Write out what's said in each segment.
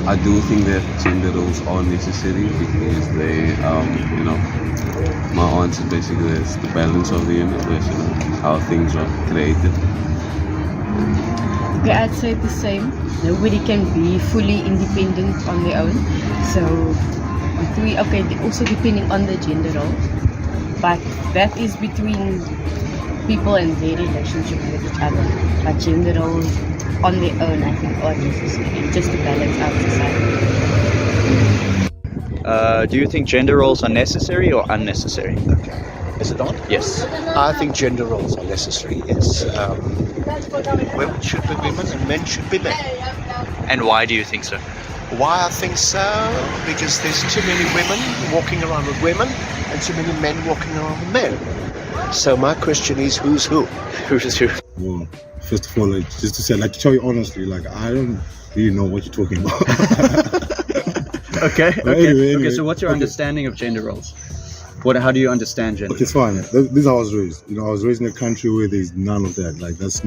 I do think that gender roles are necessary because they, my answer basically is the balance of the universe, how things are created. Okay, I'd say the same. Nobody can be fully independent on their own. So, also depending on the gender role, but that is between people and their relationship with each other. But gender roles on their own, I think, are necessary just to balance out society. Do you think gender roles are necessary or unnecessary? Is it on? Yes. I think gender roles are necessary, yes. Women should be women and men should be men. And why do you think so? Why I think so? Because there's too many women walking around with women and too many men walking around with men. So my question is, who's who? Who's who? Well, first of all, just to say, to tell you honestly, I don't really know what you're talking about. Okay. Anyway, So what's your understanding of gender roles? How do you understand gender? Okay, it's fine. This is how I was raised. I was raised in a country where there's none of that. That's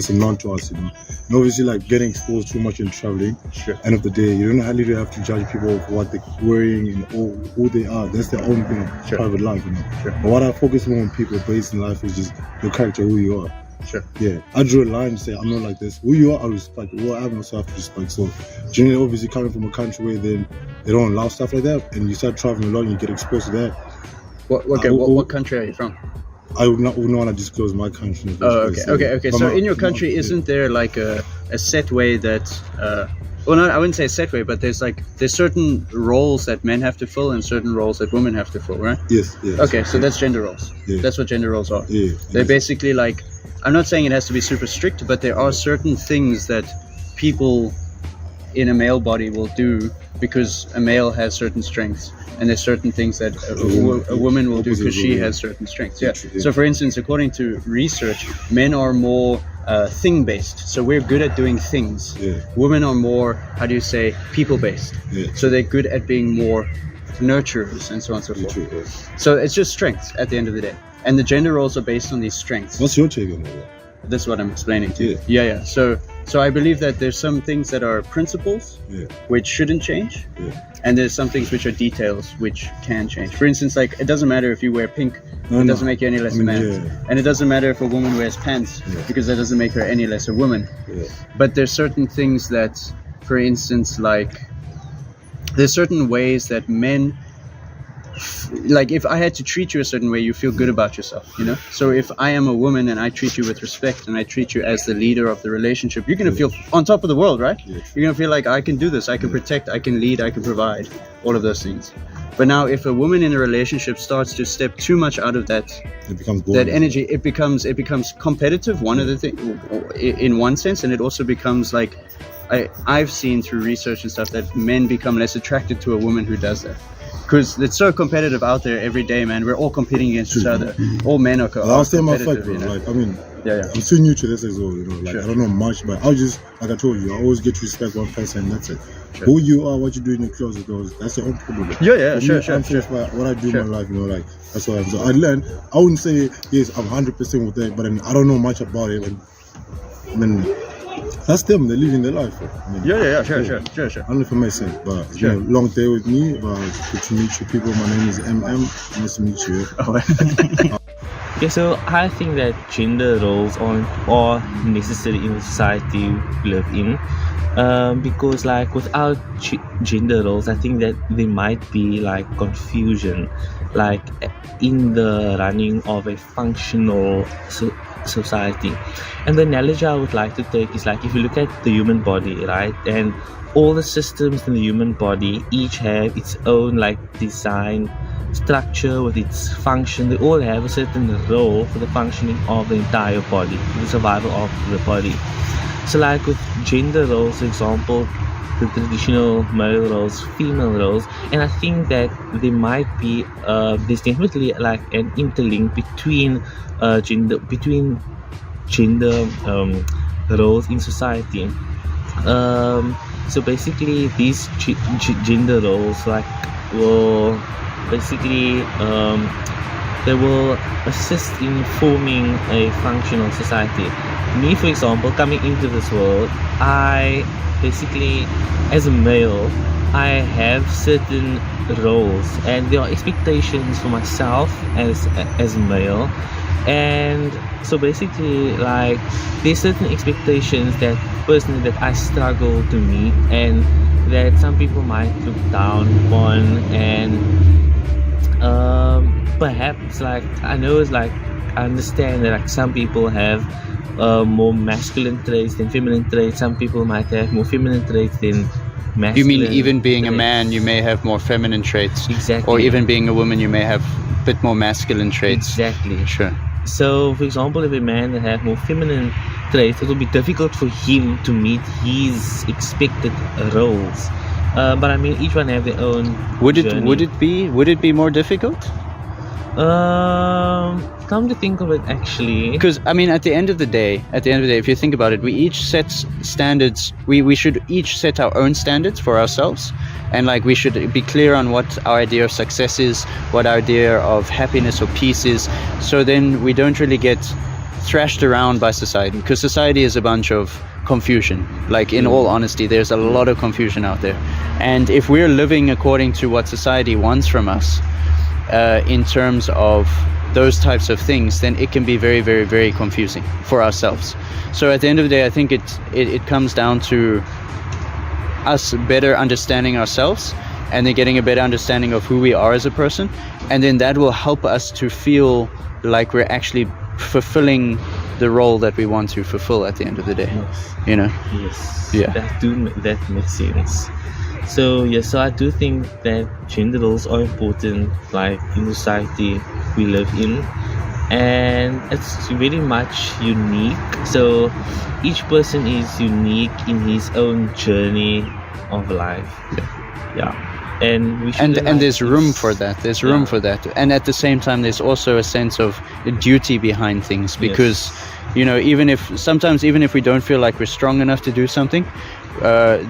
a non to us, And obviously, getting exposed too much in traveling. Sure. End of the day, you don't really have to judge people for what they're wearing and who they are. That's their own, Sure. private life, Sure. But what I focus more on people based in life is just your character, who you are. Sure. Yeah, I drew a line and say I'm not like this. Who you are, I respect. What I have also have to respect. So, generally, obviously, coming from a country where they don't allow stuff like that, and you start traveling a lot, and you get exposed to that. What country are you from? I would not want to disclose my country. In the Oh, first okay. place. So in your country, isn't there like a set way that? Well, no, I wouldn't say a set way, but there's certain roles that men have to fill and certain roles that women have to fill, right? Yes. Okay, so that's gender roles. Yeah. That's what gender roles are. Yeah. They're basically like, I'm not saying it has to be super strict, but there are certain things that people in a male body will do because a male has certain strengths, and there's certain things that a woman will do because she has certain strengths. Yeah. So for instance, according to research, men are more thing-based, so we're good at doing things. Yeah. Women are more, people-based. Yeah. So they're good at being more nurturers and so on and so forth. True, yeah. So it's just strengths at the end of the day, and the gender roles are based on these strengths. What's your take on that? That's what I'm explaining to you. Yeah. Yeah. So I believe that there's some things that are principles which shouldn't change, and there's some things which are details which can change. For instance, it doesn't matter if you wear pink, it doesn't make you any less a man. Yeah. And it doesn't matter if a woman wears pants, because that doesn't make her any less a woman. Yeah. But there's certain things that, for instance, there's certain ways that men, if I had to treat you a certain way, you feel good about yourself, So if I am a woman and I treat you with respect and I treat you as the leader of the relationship, you're going to feel on top of the world, right? Yeah. You're going to feel like I can do this, I can protect, I can lead, I can provide, all of those things. But now if a woman in a relationship starts to step too much out of that energy, it becomes competitive, one of the things, in one sense, and it also becomes I've seen through research and stuff that men become less attracted to a woman who does that. Because it's so competitive out there every day, man. We're all competing against each other. All men are I'll stay my competitive, fact, bro. Yeah. I'm still new to this as well, Sure. I don't know much, but I'll just, like I told you, I always get to respect one person, and that's it. Sure. Who you are, what you do in your closet, that's your own problem. Yeah, For sure. me, I'm finished by what I do Sure. in my life, that's what I'm. So I learned. I wouldn't say yes, I'm 100% with that, but then I don't know much about it. That's them. They're living their life. Sure. I I don't know if it makes sense, but it's Sure. been a long day with me. But good to meet you, people. My name is MM. Nice to meet you. Yeah, so I think that gender roles are necessary in the society we live in, because without gender roles, I think that there might be confusion, in the running of a functional society. And the analogy I would like to take is if you look at the human body, right, and all the systems in the human body each have its own design structure with its function. They all have a certain role for the functioning of the entire body, for the survival of the body. So with gender roles, for example, the traditional male roles, female roles, and I think that there might be there's definitely an interlink between gender roles in society. So basically these gender roles will basically they will assist in forming a functional society. Me, for example, coming into this world, I basically, as a male, I have certain roles, and there are expectations for myself as a male, and so basically, like, there's certain expectations that personally that I struggle to meet, and that some people might look down upon, and perhaps, like, I know it's like, I understand that, like, some people have more masculine traits than feminine traits. Some people might have more feminine traits than masculine. You mean even being a traits. man, you may have more feminine traits, Exactly. or even being a woman, you may have a bit more masculine traits. Exactly. Sure. So, for example, if a man that have more feminine traits, it will be difficult for him to meet his expected roles. But I mean, each one have their own. Would journey. it be more difficult? Come to think of it, actually, Because I mean, at the end of the day, if you think about it, we each set standards. We should each set our own standards for ourselves, and like we should be clear on what our idea of success is, what our idea of happiness or peace is. So then we don't really get thrashed around by society, because society is a bunch of confusion. Like, in all honesty, there's a lot of confusion out there, and if we're living according to what society wants from us, in terms of those types of things, then it can be very, very, very confusing for ourselves. So at the end of the day, I think it comes down to us better understanding ourselves, and then getting a better understanding of who we are as a person, and then that will help us to feel like we're actually fulfilling the role that we want to fulfill at the end of the day. Yes. You know? Yes. Yeah. That makes sense. So yes, so I do think that gender roles are important, like, in the society we live in, and it's very much unique. So each person is unique in his own journey of life. Yeah. And we should And there's room for that. There's room Yeah. for that. And at the same time, there's also a sense of duty behind things, because you know, even if we don't feel like we're strong enough to do something,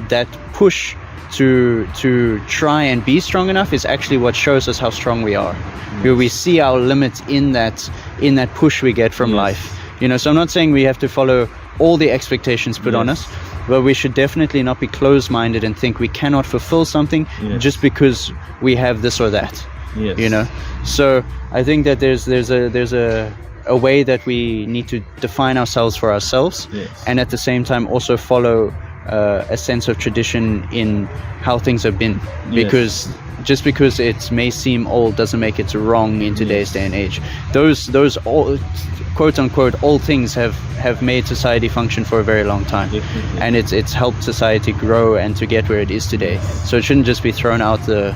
that push to try and be strong enough is actually what shows us how strong we are. Where we see our limits in that push we get from life. You know, so I'm not saying we have to follow all the expectations put on us, but we should definitely not be closed-minded and think we cannot fulfill something just because we have this or that. Yes. You know, so I think that there's a way that we need to define ourselves for ourselves, and at the same time also follow a sense of tradition in how things have been, because just because it may seem old doesn't make it wrong in today's day and age. Those all, quote unquote, old things have made society function for a very long time. Definitely. And it's helped society grow and to get where it is today. So it shouldn't just be thrown out the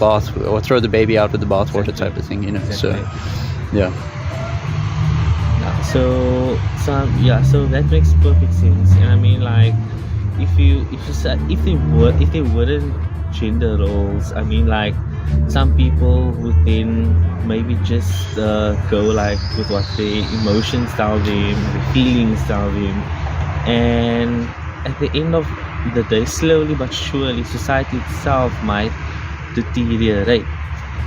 bath, or throw the baby out with the bathwater type of thing, you know. So yeah. So that makes perfect sense. And I mean, like, if they weren't gender roles, I mean, like, some people would then maybe just go like with what their emotions tell them, the feelings tell them, and at the end of the day, slowly but surely, society itself might deteriorate.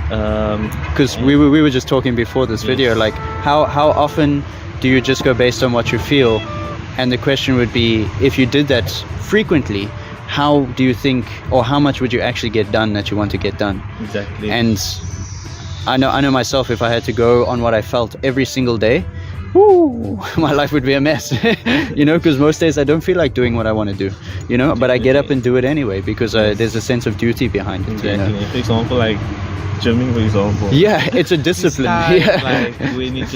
Because we were just talking before this video, like, how often do you just go based on what you feel? And the question would be, if you did that frequently, how do you think, or how much would you actually get done that you want to get done? Exactly. And I know myself, if I had to go on what I felt every single day, woo, my life would be a mess. You know, because most days I don't feel like doing what I want to do, you know, but I get up and do it anyway, because there's a sense of duty behind it. Exactly. You know? For example, like gymming, for example. Yeah, it's a discipline. Like when you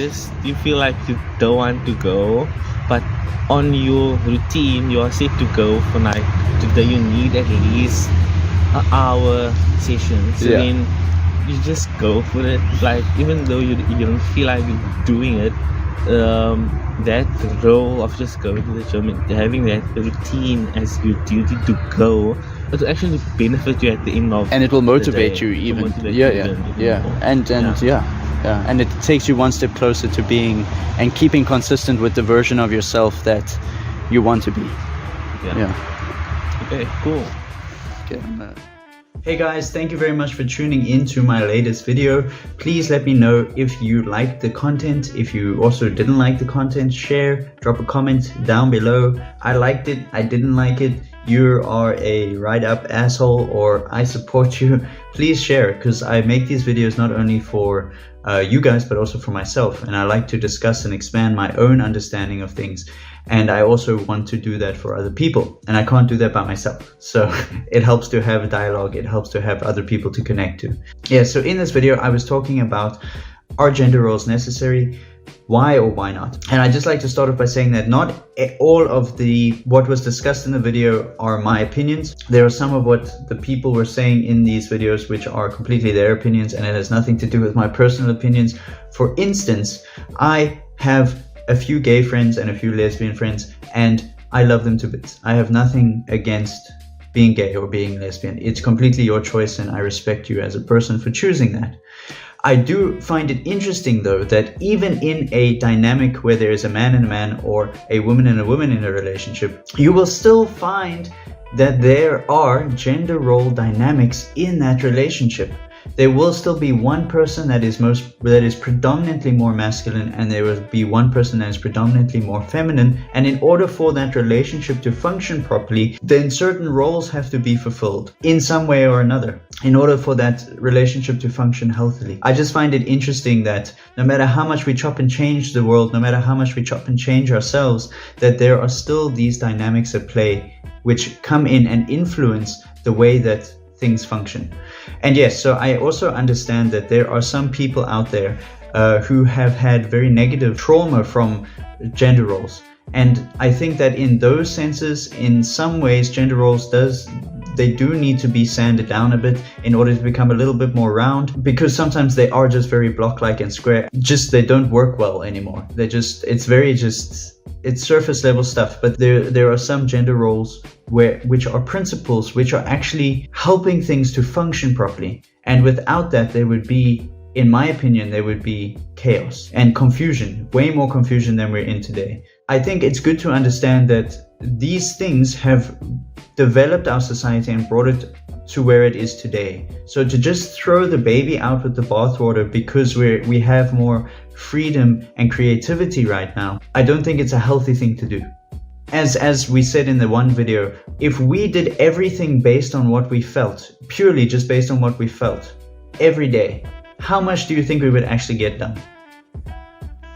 feel like you don't want to go, but on your routine you are set to go for, like, today you need at least an hour session. So then you just go for it. Like, even though you don't feel like doing it, that role of just going to the gym and having that routine as your duty to go, it will actually benefit you at the end of, and it will motivate the day. you It even. will motivate you even more. And it takes you one step closer to being and keeping consistent with the version of yourself that you want to be. Okay, cool. Okay. Hey guys, thank you very much for tuning in to my latest video. Please let me know if you liked the content. If you also didn't like the content, share, drop a comment down below. I liked it, I didn't like it, you are a right up asshole, or I support you. Please share, because I make these videos not only for you guys but also for myself, and I like to discuss and expand my own understanding of things, and I also want to do that for other people, and I can't do that by myself. So it helps to have a dialogue, it helps to have other people to connect to. Yeah, so in this video I was talking about, are gender roles necessary? Why or why not? And I just like to start off by saying that not all of what was discussed in the video are my opinions. There are some of what the people were saying in these videos which are completely their opinions, and it has nothing to do with my personal opinions. For instance, I have a few gay friends and a few lesbian friends, and I love them to bits. I have nothing against being gay or being lesbian. It's completely your choice, and I respect you as a person for choosing that. I do find it interesting though that even in a dynamic where there is a man and a man, or a woman and a woman in a relationship, you will still find that there are gender role dynamics in that relationship. There will still be one person that is predominantly more masculine, and there will be one person that is predominantly more feminine, and in order for that relationship to function properly, then certain roles have to be fulfilled in some way or another in order for that relationship to function healthily. I just find it interesting that no matter how much we chop and change the world, no matter how much we chop and change ourselves, that there are still these dynamics at play which come in and influence the way that things function. And yes, so I also understand that there are some people out there who have had very negative trauma from gender roles, and I think that in those senses, in some ways, gender roles do need to be sanded down a bit in order to become a little bit more round, because sometimes they are just very block-like and square. They don't work well anymore. It's surface level stuff. But there are some gender roles which are principles, which are actually helping things to function properly. And without that, there would be, in my opinion, there would be chaos and confusion, way more confusion than we're in today. I think it's good to understand that these things have developed our society and brought it to where it is today. So to just throw the baby out with the bathwater because we have more freedom and creativity right now, I don't think it's a healthy thing to do. As we said in the one video, if we did everything based on what we felt, purely just based on what we felt, every day, how much do you think we would actually get done?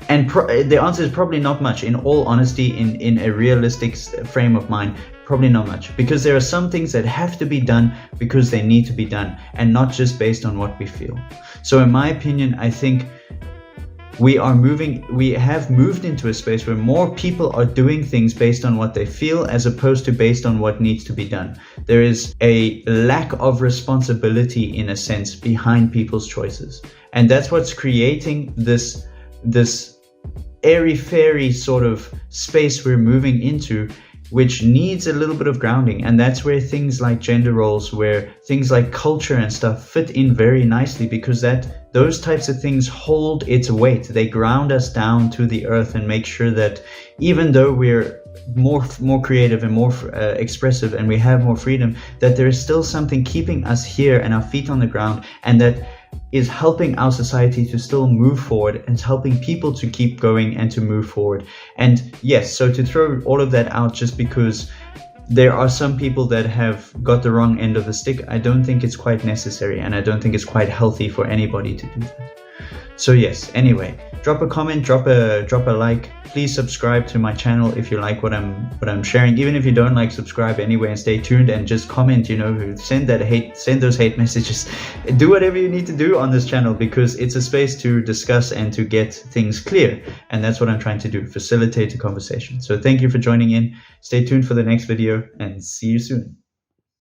And the answer is probably not much. In all honesty, in a realistic frame of mind, probably not much. Because there are some things that have to be done because they need to be done, and not just based on what we feel. So in my opinion, I think we have moved into a space where more people are doing things based on what they feel as opposed to based on what needs to be done. There is a lack of responsibility, in a sense, behind people's choices. And that's what's creating this airy-fairy sort of space we're moving into, which needs a little bit of grounding. And that's where things like gender roles, where things like culture and stuff fit in very nicely, because those types of things hold its weight. They ground us down to the earth and make sure that even though we're more creative and more expressive and we have more freedom, that there is still something keeping us here and our feet on the ground, and that is helping our society to still move forward, and helping people to keep going and to move forward. And yes, so to throw all of that out just because there are some people that have got the wrong end of the stick, I don't think it's quite necessary, and I don't think it's quite healthy for anybody to do that. So yes, anyway, drop a comment, drop a like. Please subscribe to my channel if you like what I'm sharing. Even if you don't like, subscribe anyway and stay tuned and just comment, send those hate messages. Do whatever you need to do on this channel, because it's a space to discuss and to get things clear. And that's what I'm trying to do, facilitate a conversation. So thank you for joining in. Stay tuned for the next video, and see you soon.